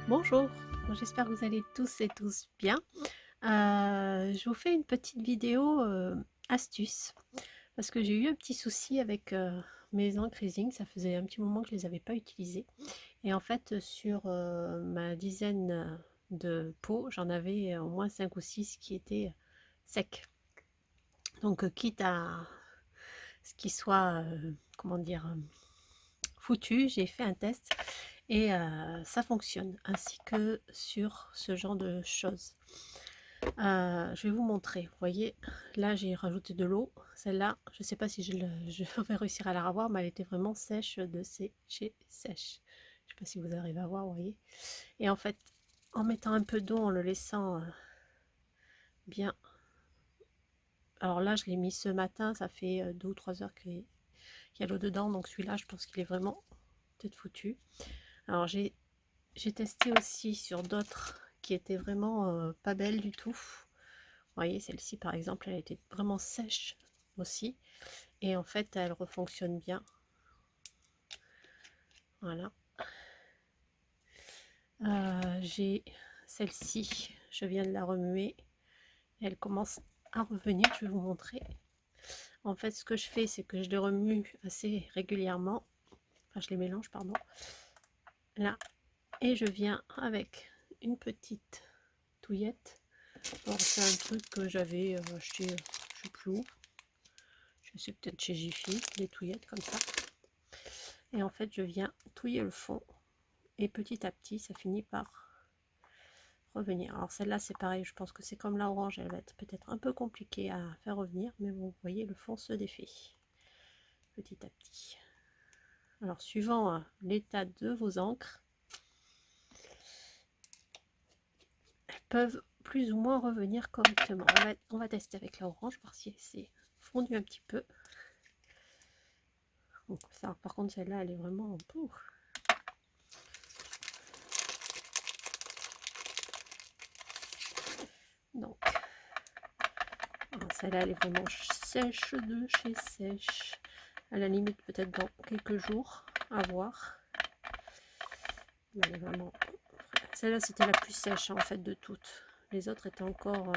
Bonjour, j'espère que vous allez tous et tous bien. Je vous fais une petite vidéo astuce parce que j'ai eu un petit souci avec mes encres Easing. Ça faisait un petit moment que je les avais pas utilisées et en fait sur ma dizaine de pots, j'en avais au moins 5 ou 6 qui étaient secs. Donc quitte à ce qu'ils soient comment dire foutu, j'ai fait un test et ça fonctionne, ainsi que sur ce genre de choses. Je vais vous montrer. Vous voyez, là j'ai rajouté de l'eau. Celle-là, je ne sais pas si je vais réussir à la revoir, mais elle était vraiment sèche de sécher sèche. Je ne sais pas si vous arrivez à voir, vous voyez. Et en fait, en mettant un peu d'eau, en le laissant bien. Alors là, je l'ai mis ce matin, ça fait 2 ou 3 heures qu'il y a l'eau dedans, donc celui-là, je pense qu'il est vraiment peut-être foutu. Alors j'ai testé aussi sur d'autres qui étaient vraiment pas belles du tout. Vous voyez, celle-ci par exemple, elle était vraiment sèche aussi. Et en fait, elle refonctionne bien. Voilà. J'ai celle-ci, je viens de la remuer. Elle commence à revenir, je vais vous montrer. En fait, ce que je fais, c'est que je les remue assez régulièrement. Enfin, je les mélange, pardon. Là. Et je viens avec une petite touillette. C'est un truc que j'avais acheté, je ne sais plus où. Je sais peut-être chez Jiffy, des touillettes comme ça. Et en fait, je viens touiller le fond. Et petit à petit, ça finit par revenir. Alors celle-là, c'est pareil. Je pense que c'est comme la orange. Elle va être peut-être un peu compliquée à faire revenir. Mais bon, vous voyez, le fond se défait petit à petit. Alors, suivant l'état de vos encres, elles peuvent plus ou moins revenir correctement. On va tester avec la orange, voir si c'est fondu un petit peu. Donc, ça, par contre, celle-là, elle est vraiment... Pouf. Donc, celle-là, elle est vraiment sèche de chez sèche. À la limite, peut-être dans quelques jours, à voir. Mais elle est vraiment... Celle-là, c'était la plus sèche, en fait, de toutes. Les autres étaient encore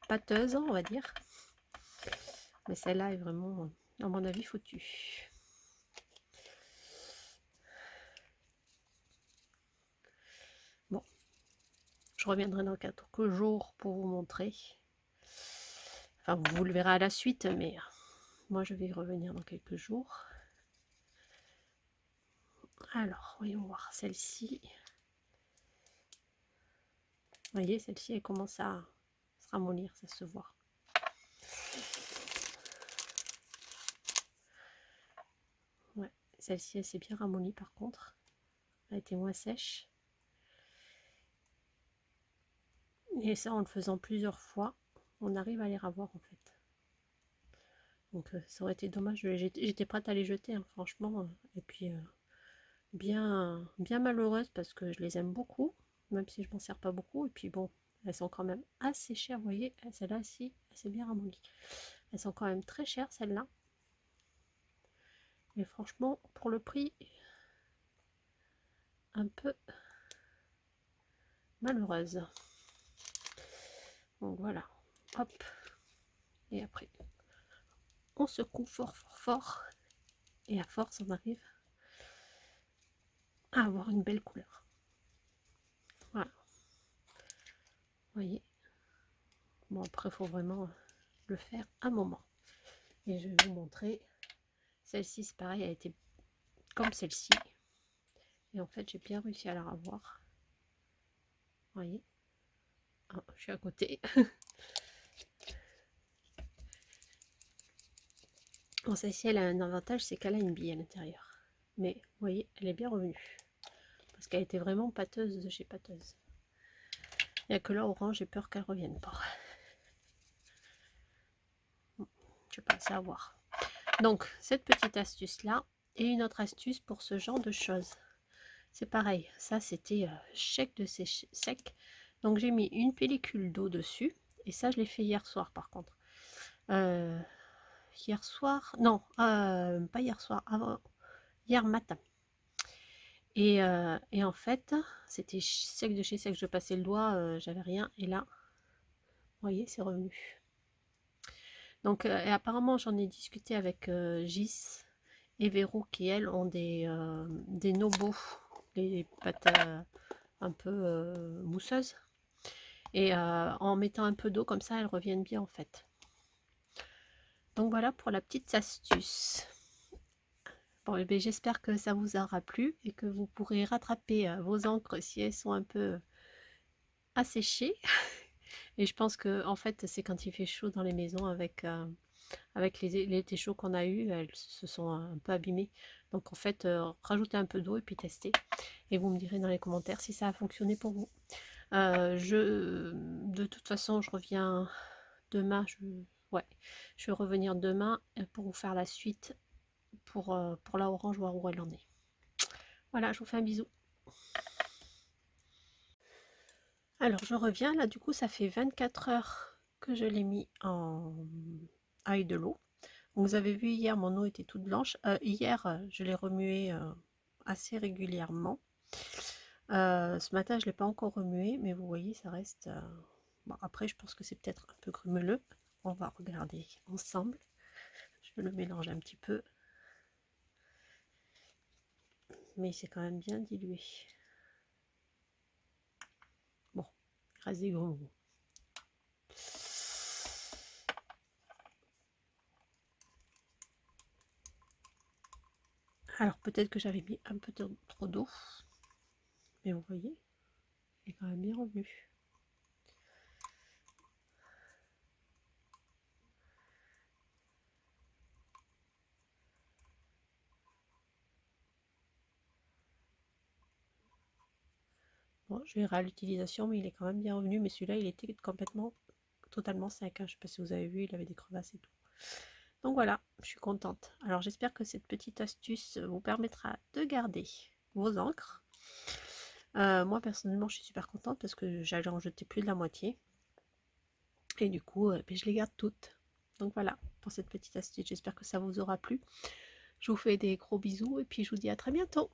pâteuses, on va dire. Mais celle-là est vraiment, à mon avis, foutue. Bon, je reviendrai dans quelques jours pour vous montrer. Enfin, vous le verrez à la suite, mais moi, je vais y revenir dans quelques jours. Alors, voyons voir celle-ci. Vous voyez, celle-ci, elle commence à se ramollir, ça se voit. Ouais, celle-ci, elle s'est bien ramollie par contre. Elle était moins sèche. Et ça, en le faisant plusieurs fois, on arrive à les ravoir en fait. Donc ça aurait été dommage. J'étais prête à les jeter, hein, franchement. Et puis bien malheureuse parce que je les aime beaucoup, même si je m'en sers pas beaucoup. Et puis bon, elles sont quand même assez chères. Vous voyez, celle-là, si, elle s'est bien ramollie. Elles sont quand même très chères, celles-là. Et franchement, pour le prix, un peu malheureuse. Donc voilà, hop. Et après, on secoue fort, fort, fort. Et à force, on arrive à avoir une belle couleur. Voilà, vous voyez. Bon, après, il faut vraiment le faire un moment. Et je vais vous montrer. Celle-ci, c'est pareil, elle a été comme celle-ci. Et en fait, j'ai bien réussi à la revoir. Vous voyez. Ah, je suis à côté. Bon, celle-ci, elle a un avantage, c'est qu'elle a une bille à l'intérieur. Mais, vous voyez, elle est bien revenue. Parce qu'elle était vraiment pâteuse de chez pâteuse. Il n'y a que là, orange, j'ai peur qu'elle ne revienne pas. Je pense à voir. Donc, cette petite astuce-là, et une autre astuce pour ce genre de choses. C'est pareil, ça c'était sec de sec. Donc j'ai mis une pellicule d'eau dessus. Et ça, je l'ai fait hier soir par contre. Hier soir, non, pas hier soir, avant, hier matin. Et en fait, c'était sec de chez sec. Je passais le doigt, j'avais rien. Et là, vous voyez, c'est revenu. Donc, et apparemment, j'en ai discuté avec Gis et Véro qui, elles, ont des Nobo, les pâtes un peu mousseuses. Et en mettant un peu d'eau comme ça, elles reviennent bien en fait. Donc voilà pour la petite astuce. Bon, et bien, j'espère que ça vous aura plu et que vous pourrez rattraper vos encres si elles sont un peu asséchées. Et je pense que en fait, c'est quand il fait chaud dans les maisons avec les étés chauds qu'on a eu, elles se sont un peu abîmées. Donc en fait, rajoutez un peu d'eau et puis testez. Et vous me direz dans les commentaires si ça a fonctionné pour vous. De toute façon, je reviens demain. Ouais, je vais revenir demain pour vous faire la suite pour la orange, voir où elle en est. Voilà, je vous fais un bisou. Alors, je reviens. Là, du coup, ça fait 24 heures que je l'ai mis avec de l'eau. Vous avez vu hier, mon eau était toute blanche. Hier, je l'ai remué assez régulièrement. Ce matin, je ne l'ai pas encore remué, mais vous voyez, ça reste... Bon, après, je pense que c'est peut-être un peu grumeleux. On va regarder ensemble. Je le mélange un petit peu. Mais c'est quand même bien dilué. Bon, il reste des gros. Alors peut-être que j'avais mis un peu trop d'eau. Mais vous voyez, il est quand même bien revenu. Bon, je verrai à l'utilisation, mais il est quand même bien revenu. Mais celui-là, il était complètement, totalement sec. Hein. Je ne sais pas si vous avez vu, il avait des crevasses et tout. Donc voilà, je suis contente. Alors j'espère que cette petite astuce vous permettra de garder vos encres. Moi personnellement, je suis super contente parce que j'allais en jeter plus de la moitié. Et du coup, ben, je les garde toutes. Donc voilà, pour cette petite astuce, j'espère que ça vous aura plu. Je vous fais des gros bisous et puis je vous dis à très bientôt.